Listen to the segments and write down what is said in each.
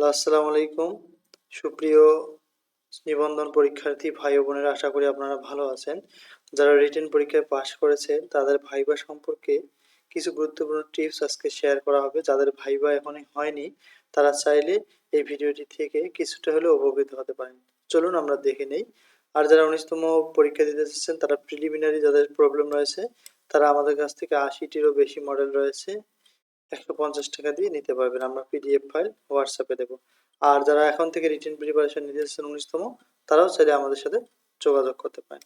আসসালামু আলাইকুম। সুপ্রিয় নিবন্ধন পরীক্ষার্থী ভাই ও বোনেরা, আশা করি আপনারা ভালো আছেন। যারা রিটেন পরীক্ষায় পাশ করেছে তাদের ভাইবা সম্পর্কে কিছু গুরুত্বপূর্ণ টিপস আজকে শেয়ার করা হবে। যাদের ভাইবা এখনই হয়নি তারা চাইলে এই ভিডিওটি থেকে কিছুটা হলেও উপকৃত হতে পারেন। চলুন আমরা দেখে নেই। আর যারা 19তম পরীক্ষা দিতে চাচ্ছেন, তারা প্রিলিমিনারি যাদের প্রবলেম রয়েছে তারা আমাদের কাছ থেকে 80টিরও বেশি মডেল রয়েছে 150 টাকা দিয়ে নিতে পারবেন। আমরা পিডিএফ ফাইল হোয়াটসঅ্যাপে দেবো। আর যারা এখন থেকে রিটেন প্রিপারেশন নিতে চাচ্ছেন 19তম, তারাও চাইলে আমাদের সাথে যোগাযোগ করতে পারেন।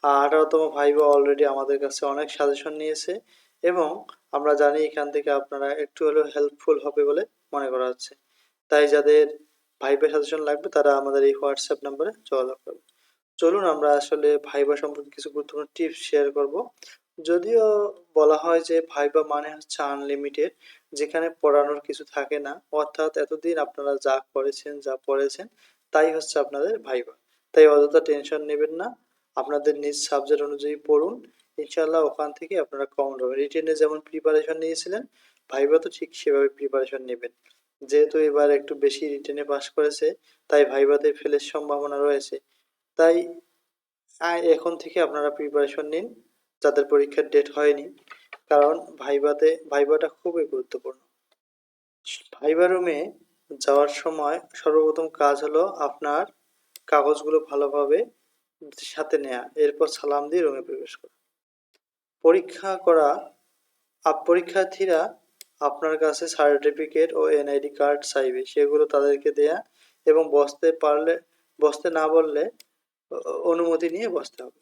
আর 18তম ভাইবা অলরেডি আমাদের কাছে অনেক সাজেশন নিয়েছে এবং আমরা জানি এখান থেকে আপনারা একটু হলেও হেল্পফুল হবে বলে মনে করা হচ্ছে। তাই যাদের ভাইবা সাজেশন লাগবে তারা আমাদের এই হোয়াটসঅ্যাপ নাম্বারে যোগাযোগ করবে। চলুন আমরা আসলে ভাইবা সম্পর্কে কিছু গুরুত্বপূর্ণ টিপস শেয়ার করব। যদিও বলা হয় যে ভাইবা মানে হচ্ছে আনলিমিটেড, যেখানে পড়ানোর কিছু থাকে না, অর্থাৎ এতদিন আপনারা যা করেছেন যা পড়েছেন তাই হচ্ছে আপনাদের ভাইবা। তাই অযথা টেনশন নেবেন না, আপনাদের নিজ সাবজেক্ট অনুযায়ী পড়ুন, ইনশাল্লাহ ওখান থেকে আপনারা কমন পাবেন। রিটেনে যেমন প্রিপারেশন নিয়েছিলেন ভাইবা তো ঠিক সেভাবে প্রিপারেশন নেবেন। যেহেতু এবার একটু বেশি রিটেনে পাস করেছে তাই ভাইবাতে ফেলের সম্ভাবনা রয়েছে। তাই এখন থেকে আপনারা প্রিপারেশন নিন যাদের পরীক্ষার ডেট হয়নি, কারণ ভাইবাটা খুবই গুরুত্বপূর্ণ। ভাইবা রুমে যাওয়ার সময় সর্বপ্রথম কাজ হলো আপনার কাগজগুলো ভালোভাবে সাথে নেয়া, এরপর সালাম দিয়ে রুমে প্রবেশ করা। পরীক্ষার্থীরা আপনার কাছে সার্টিফিকেট ও এনআইডি কার্ড চাইবে, সেগুলো তাদেরকে দেয়া এবং বসতে না বললে অনুমতি নিয়ে বসতে হবে।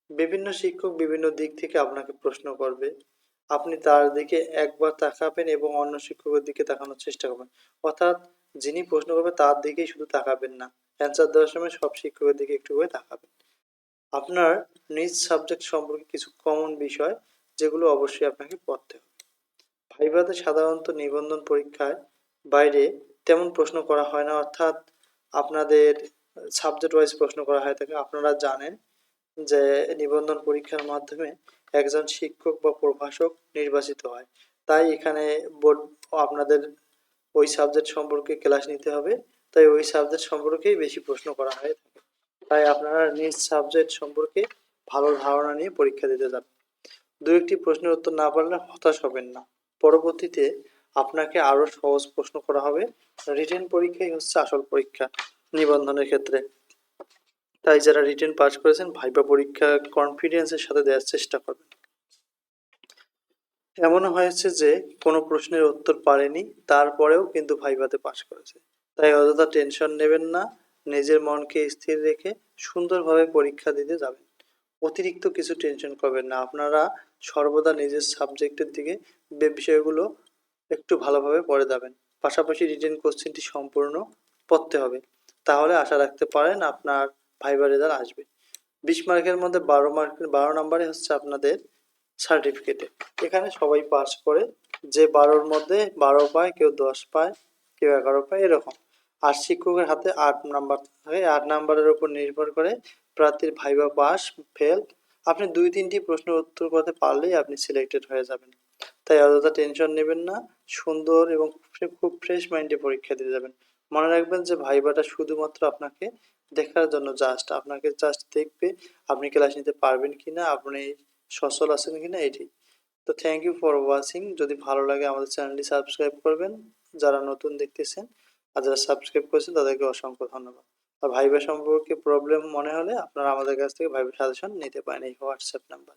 বিভিন্ন শিক্ষক বিভিন্ন দিক থেকে আপনাকে প্রশ্ন করবে, আপনি তার দিকে একবার তাকাবেন এবং অন্য শিক্ষকের দিকে তাকানোর চেষ্টা করবেন। অর্থাৎ যিনি প্রশ্ন করবে তার দিকেই শুধু তাকাবেন না, অ্যান্সার দেওয়ার সময় সব শিক্ষকের দিকে একটু করে তাকাবেন। আপনার নিজ সাবজেক্ট সম্পর্কে কিছু কমন বিষয় যেগুলো অবশ্যই আপনাকে পড়তে হবে। ভাইভাতে সাধারণত নিবন্ধন পরীক্ষায় বাইরে তেমন প্রশ্ন করা হয় না, অর্থাৎ আপনাদের সাবজেক্ট ওয়াইজ প্রশ্ন করা হয়ে থাকে। আপনারা জানেন যে নিবন্ধন পরীক্ষার মাধ্যমে একজন শিক্ষক বা প্রভাষক নির্বাচিত হয়। তাই এখানে বোর্ড আপনাদের ওই সাবজেক্ট সম্পর্কে ক্লাস নিতে হবে, তাই ওই সাবজেক্ট সম্পর্কেই বেশি প্রশ্ন করা হয়ে থাকে। তাই আপনারা নিজ সাবজেক্ট সম্পর্কে ভালো ধারণা নিয়ে পরীক্ষা দিতে যাবেন। দু একটি প্রশ্নের উত্তর না পারলে হতাশ হবেন না, পরবর্তীতে আপনাকে আরো সহজ প্রশ্ন করা হবে। রিটেন পরীক্ষাই হচ্ছে আসল পরীক্ষা নিবন্ধনের ক্ষেত্রে। তাই যারা রিটেন পাস করেছেন ভাইবা পরীক্ষা কনফিডেন্সের সাথে দেওয়ার চেষ্টা করবেন। এমনও হয়েছে যে কোনো প্রশ্নের উত্তর পারেনি, তারপরেও কিন্তু ভাইভাতে পাস করেছে। তাই অযথা টেনশন নেবেন না, নিজের মনকে স্থির রেখে সুন্দরভাবে পরীক্ষা দিতে যাবেন। অতিরিক্ত কিছু টেনশন করবেন না, আপনারা সর্বদা নিজের সাবজেক্টের দিকে বিষয়গুলো একটু ভালোভাবে পড়ে যাবেন। পাশাপাশি রিটেন কোশ্চেনটি সম্পূর্ণ পড়তে হবে, তাহলে আশা রাখতে পারেন আপনার ভাইবা রেজাল্ট আসবে। 20 মার্কের মধ্যে 12 নম্বরে হচ্ছে আপনাদের সার্টিফিকেটে। এখানে সবাই পাস করে, যে 12-র মধ্যে 12 পায়, কেউ 10 পায়, কেউ 11 পায়, এরকম। আর শিক্ষকের হাতে 8 নাম্বার থাকে। 8 নাম্বারের উপর নির্ভর করে প্রার্থীর ভাইবা পাস ফেল। আপনি 2-3টি প্রশ্নের উত্তর করতে পারলেই আপনি সিলেক্টেড হয়ে যাবেন। তাই অযথা টেনশন নেবেন না, সুন্দর এবং খুব ফ্রেশ মাইন্ডে পরীক্ষা দিতে যাবেন। মনে রাখবেন যে ভাইবাটা শুধুমাত্র আপনাকে দেখার জন্য, আপনাকে জাস্ট দেখবে আপনি ক্লাস নিতে পারবেন কিনা, আপনি সচল আছেন কিনা, এটি। তো থ্যাংক ইউ ফর ওয়াচিং। যদি ভালো লাগে আমাদের চ্যানেলটি সাবস্ক্রাইব করবেন যারা নতুন দেখতেছেন, আর যারা সাবস্ক্রাইব করেছেন তাদেরকে অসংখ্য ধন্যবাদ। আর ভাইবা সম্পর্কে প্রবলেম মনে হলে আপনারা আমাদের কাছ থেকে ভাইবা সাজেশন নিতে পারেন এই হোয়াটসঅ্যাপ নাম্বার।